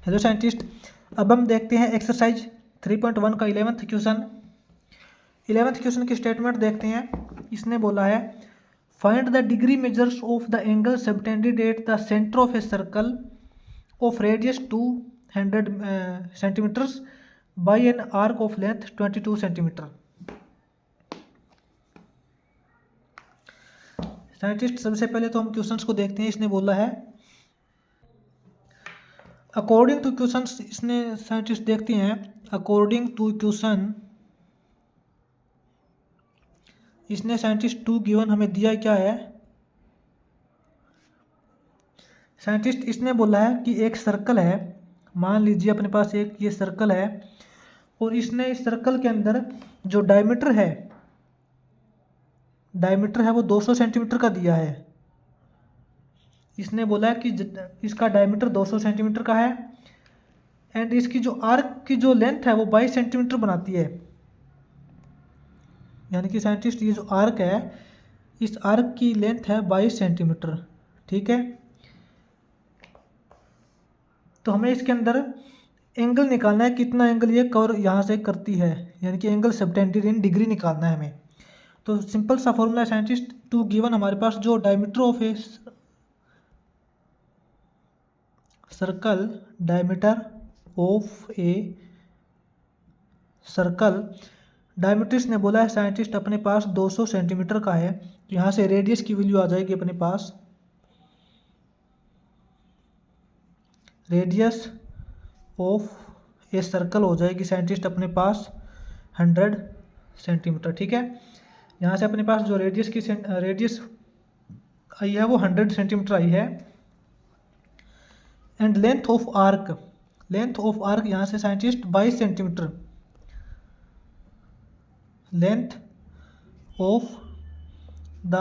Hello scientist, अब हम देखते हैं एक्सरसाइज 3.1 का 11th क्वेश्चन। 11th क्वेश्चन की स्टेटमेंट देखते हैं। इसने बोला है find the degree measures of the angle subtended at the centre of a circle of radius 200 centimetres by an arc of length 22 centimetre. Scientist, सबसे पहले तो हम क्वेश्चंस को देखते हैं। इसने बोला है अकॉर्डिंग टू क्वेश्चन, इसने साइंटिस्ट देखते हैं अकॉर्डिंग टू क्वेश्चन। इसने साइंटिस्ट टू गिवन हमें दिया क्या है। साइंटिस्ट इसने बोला है कि एक सर्कल है, मान लीजिए अपने पास एक ये सर्कल है और इसने इस सर्कल के अंदर जो डायमीटर है वो 200 सेंटीमीटर का दिया है। इसने बोला है कि इसका डायमीटर 200 सेंटीमीटर का है एंड इसकी जो आर्क की जो लेंथ है वो 22 सेंटीमीटर बनाती है। यानी कि साइंटिस्ट ये जो आर्क है, इस आर्क की लेंथ है 22 सेंटीमीटर। ठीक है, तो हमें इसके अंदर एंगल निकालना है, कितना एंगल ये कवर यहाँ से करती है, यानी कि एंगल सबटेंडेड इन डिग्री निकालना है हमें। तो सिंपल सा फॉर्मूला है साइंटिस्ट, टू गिवन हमारे पास जो diameter of a circle, diameter of a circle, diameter ने बोला है साइंटिस्ट अपने पास 200 सेंटीमीटर का है। तो यहाँ से रेडियस की वैल्यू आ जाएगी अपने पास, रेडियस ऑफ ए सर्कल हो जाएगी साइंटिस्ट अपने पास 100 सेंटीमीटर। ठीक है, यहाँ से अपने पास जो रेडियस आई है वो 100 सेंटीमीटर आई है। एंड लेंथ ऑफ आर्क यहाँ से scientist 22 centimetre, length of the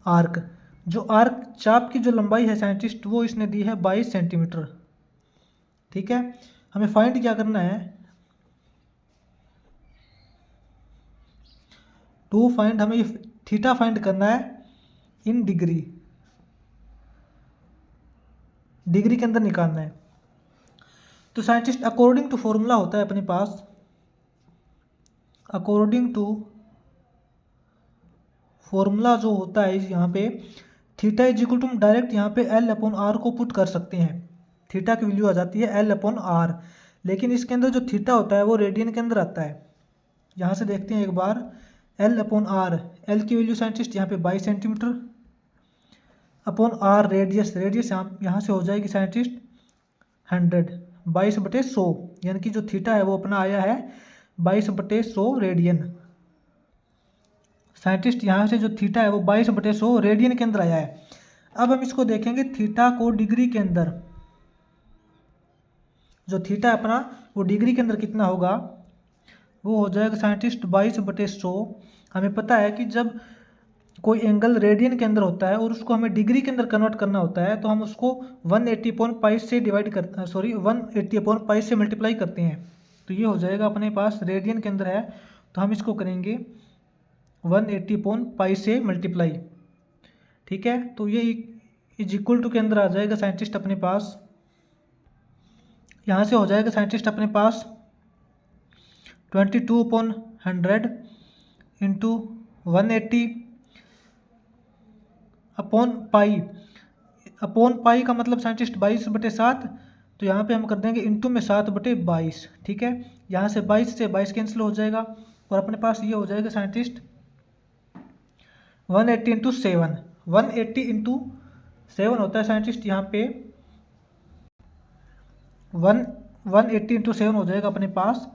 arc, जो आर्क चाप की जो लंबाई है साइंटिस्ट वो इसने दी है 22 सेंटीमीटर। ठीक है, हमें फाइंड क्या करना है, टू फाइंड, हमें थीटा फाइंड करना है इन डिग्री के अंदर निकालना है। तो साइंटिस्ट अकॉर्डिंग टू फॉर्मूला होता है अपने पास, अकॉर्डिंग टू फॉर्मूला जो होता है यहाँ पे थीटा इज इक्वल टू, हम डायरेक्ट यहाँ पे एल अपॉन आर को पुट कर सकते हैं। थीटा की वैल्यू आ जाती है एल अपॉन आर, लेकिन इसके अंदर जो थीटा होता है वो रेडियन के अंदर आता है। यहाँ से देखते हैं एक बार, एल अपॉन आर, एल की वैल्यू साइंटिस्ट यहाँ पे 22 सेंटीमीटर अपॉन आर रेडियस यहाँ से हो जाएगी साइंटिस्ट 100, 22/100, यानी कि जो थीटा है वो अपना आया है 22/100 रेडियन। साइंटिस्ट यहाँ से जो थीटा है वो 22/100 रेडियन के अंदर आया है। अब हम इसको देखेंगे थीटा को डिग्री के अंदर, जो थीटा अपना वो डिग्री के अंदर कितना होगा, वो हो जाएगा साइंटिस्ट 22/100। हमें पता है कि जब कोई एंगल रेडियन के अंदर होता है और उसको हमें डिग्री के अंदर कन्वर्ट करना होता है तो हम उसको 180/π से 180/π से मल्टीप्लाई करते हैं। तो ये हो जाएगा अपने पास रेडियन के अंदर है तो हम इसको करेंगे 180/π से मल्टीप्लाई। ठीक है, तो ये इज इक्वल टू के अंदर आ जाएगा साइंटिस्ट अपने पास, यहाँ से हो जाएगा साइंटिस्ट अपने पास 22/100 इंटू 180/π, अपॉन पाई का मतलब साइंटिस्ट 22/7, तो यहाँ पे हम कर देंगे इंटू में 7/22। ठीक है, यहाँ से 22 से 22 कैंसिल हो जाएगा और अपने पास ये हो जाएगा साइंटिस्ट 180 इंटू 7, 180 इंटू 7 होता है साइंटिस्ट यहाँ पे 180 इंटू 7 हो जाएगा अपने पास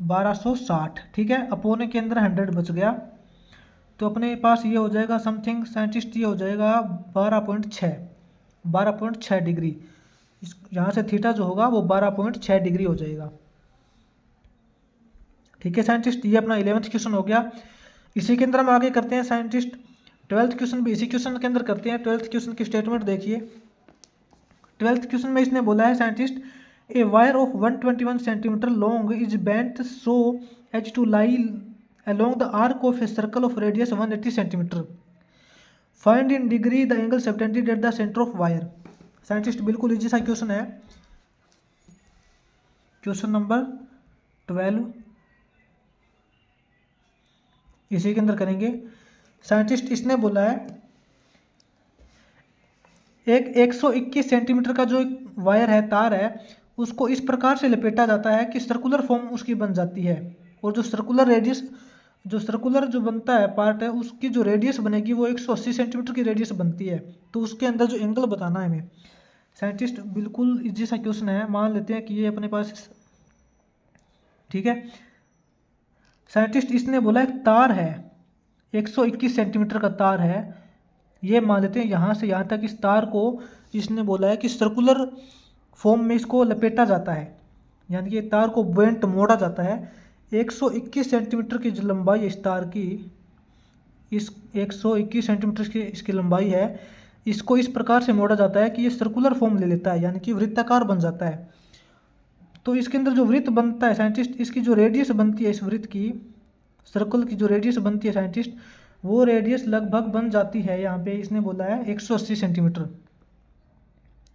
1260। ठीक है, अपॉन के अंदर 100 बच गया तो अपने पास ये हो जाएगा समथिंग साइंटिस्ट, ये हो जाएगा 12.6 डिग्री। इस यहाँ से थीटा जो होगा वो 12.6 डिग्री हो जाएगा। ठीक है साइंटिस्ट, ये अपना 11th क्वेश्चन हो गया। इसी के अंदर हम आगे करते हैं साइंटिस्ट 12th क्वेश्चन भी इसी क्वेश्चन के अंदर करते हैं। 12th क्वेश्चन की स्टेटमेंट देखिए। 12th क्वेश्चन में इसने बोला है scientist a wire of 121 centimetre long is bent so as to lie along the arc of a circle of radius 180 centimeter. Find in degree the angle subtended at the center of wire. Scientist बिल्कुल easy सा question है, question number 12 इसी के अंदर करेंगे। Scientist इसने बोला है एक 121 सेंटीमीटर का जो एक वायर है, तार है, उसको इस प्रकार से लपेटा जाता है कि सर्कुलर फॉर्म उसकी बन जाती है, और जो सर्कुलर रेडियस जो बनता है पार्ट है, उसकी जो रेडियस बनेगी वो 180 सेंटीमीटर की रेडियस बनती है। तो उसके अंदर जो एंगल बताना है हमें। साइंटिस्ट बिल्कुल इजी सा क्वेश्चन है, मान लेते हैं कि ये अपने पास, ठीक है। साइंटिस्ट इसने बोला एक तार है, 121 सेंटीमीटर का तार है, ये मान लेते हैं यहाँ से यहाँ तक इस तार को इसने बोला है कि सर्कुलर फॉर्म में इसको लपेटा जाता है, यानी कि तार को बेंट मोड़ा जाता है। 121 सेंटीमीटर की जो लंबाई है इस तार की, इस 121 सेंटीमीटर की इसकी लंबाई है, इसको इस प्रकार से मोड़ा जाता है कि ये सर्कुलर फॉर्म ले लेता है, यानी कि वृत्ताकार बन जाता है। तो इसके अंदर जो वृत्त बनता है साइंटिस्ट, इसकी जो रेडियस बनती है इस वृत्त की, सर्कल की जो रेडियस बनती है साइंटिस्ट, वो रेडियस लगभग बन जाती है, यहाँ पे इसने बोला है 180 सेंटीमीटर।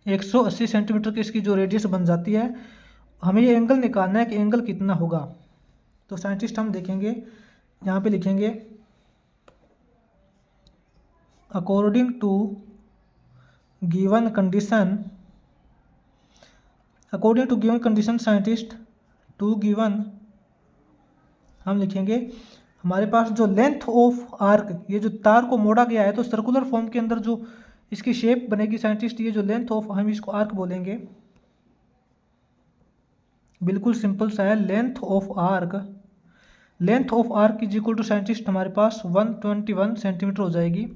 180 सेंटीमीटर की इसकी जो रेडियस बन जाती है। हमें ये एंगल निकालना है कि एंगल कितना होगा। तो साइंटिस्ट हम देखेंगे, यहाँ पे लिखेंगे according to given condition scientist to given, हम लिखेंगे हमारे पास जो लेंथ ऑफ आर्क, ये जो तार को मोड़ा गया है, तो सर्कुलर फॉर्म के अंदर जो इसकी शेप बनेगी साइंटिस्ट, ये जो लेंथ ऑफ, हम इसको आर्क बोलेंगे, बिल्कुल सिंपल सा है। Length of arc is equal to scientist हमारे पास 121 सेंटीमीटर हो जाएगी।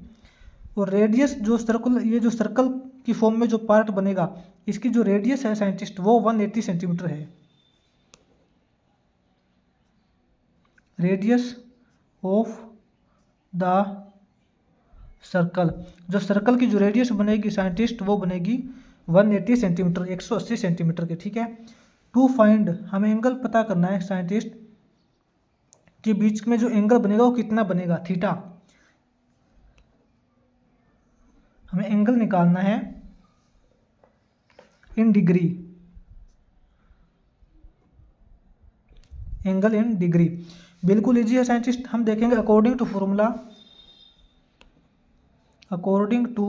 और रेडियस जो ये जो सर्कल की फॉर्म में जो पार्ट बनेगा, इसकी जो रेडियस है साइंटिस्ट वो 180 सेंटीमीटर है। रेडियस ऑफ द सर्कल, जो सर्कल की जो रेडियस बनेगी साइंटिस्ट वो बनेगी 180 सेंटीमीटर, 180 सेंटीमीटर के, ठीक है। टू फाइंड, हमें एंगल पता करना है साइंटिस्ट के बीच में जो एंगल बनेगा वो कितना बनेगा, थीटा। हमें एंगल निकालना है in degree, angle in degree, बिल्कुल इजी है साइंटिस्ट। हम देखेंगे अकॉर्डिंग टू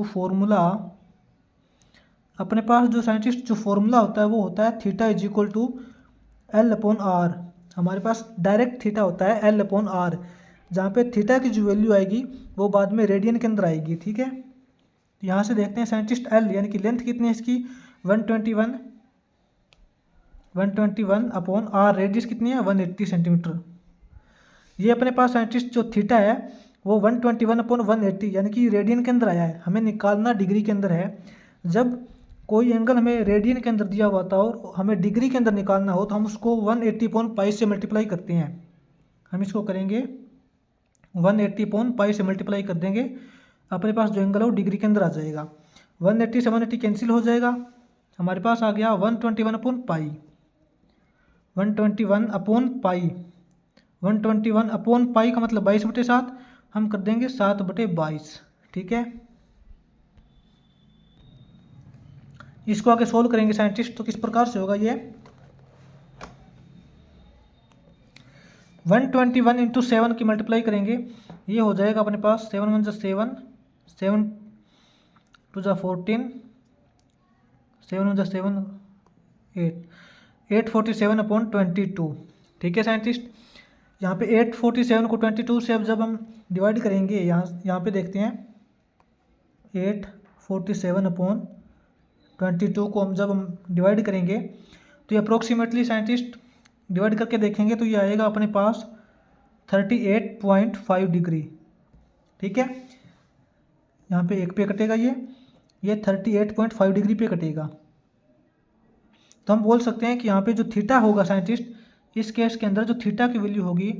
फॉर्मूला अपने पास जो साइंटिस्ट जो फॉर्मूला होता है वो होता है theta is equal to L/R। हमारे पास डायरेक्ट थीटा होता है L/R, जहाँ पे थीटा की जो वैल्यू आएगी वो बाद में रेडियन के अंदर आएगी, ठीक है। यहाँ से देखते हैं साइंटिस्ट L यानी कि लेंथ कितनी है इसकी 121/R, रेडियस कितनी है 180 सेंटीमीटर। ये अपने पास साइंटिस्ट जो थीटा है वो 121/180 यानी कि रेडियन के अंदर आया है, हमें निकालना डिग्री के अंदर है। जब कोई एंगल हमें रेडियन के अंदर दिया हुआ था और हमें डिग्री के अंदर निकालना हो तो हम उसको 180/π से मल्टीप्लाई करते हैं। हम इसको करेंगे 180/π से मल्टीप्लाई कर देंगे, अपने पास जो एंगल है वो डिग्री के अंदर आ जाएगा। 180 से 180 कैंसिल हो जाएगा, हमारे पास आ गया 121/π। 121/π का मतलब 22/7, हम कर देंगे 7/22, ठीक है। इसको आगे सोल्व करेंगे साइंटिस्ट, तो किस प्रकार से होगा ये 121 इंटू 7 की मल्टीप्लाई करेंगे, ये हो जाएगा अपने पास 7 1 7, 7 2 14, 7 1 7 847/22, ठीक है साइंटिस्ट। यहाँ पे 847 को 22 से अब जब हम डिवाइड करेंगे, यहाँ पे देखते हैं 847/22 को हम जब हम डिवाइड करेंगे तो ये अप्रोक्सीमेटली साइंटिस्ट डिवाइड करके देखेंगे तो ये आएगा अपने पास 38.5 डिग्री, ठीक है। यहाँ पे एक पे कटेगा, ये 38.5 डिग्री पे कटेगा। तो हम बोल सकते हैं कि यहाँ पे जो थीटा होगा साइंटिस्ट, इस केस के अंदर जो थीटा की वैल्यू होगी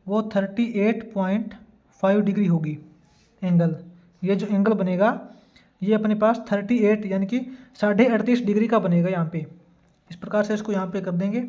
वो 38.5 डिग्री होगी एंगल। ये जो एंगल बनेगा ये अपने पास 38 यानी कि 38.5 डिग्री का बनेगा यहाँ पे। इस प्रकार से इसको यहाँ पे कर देंगे।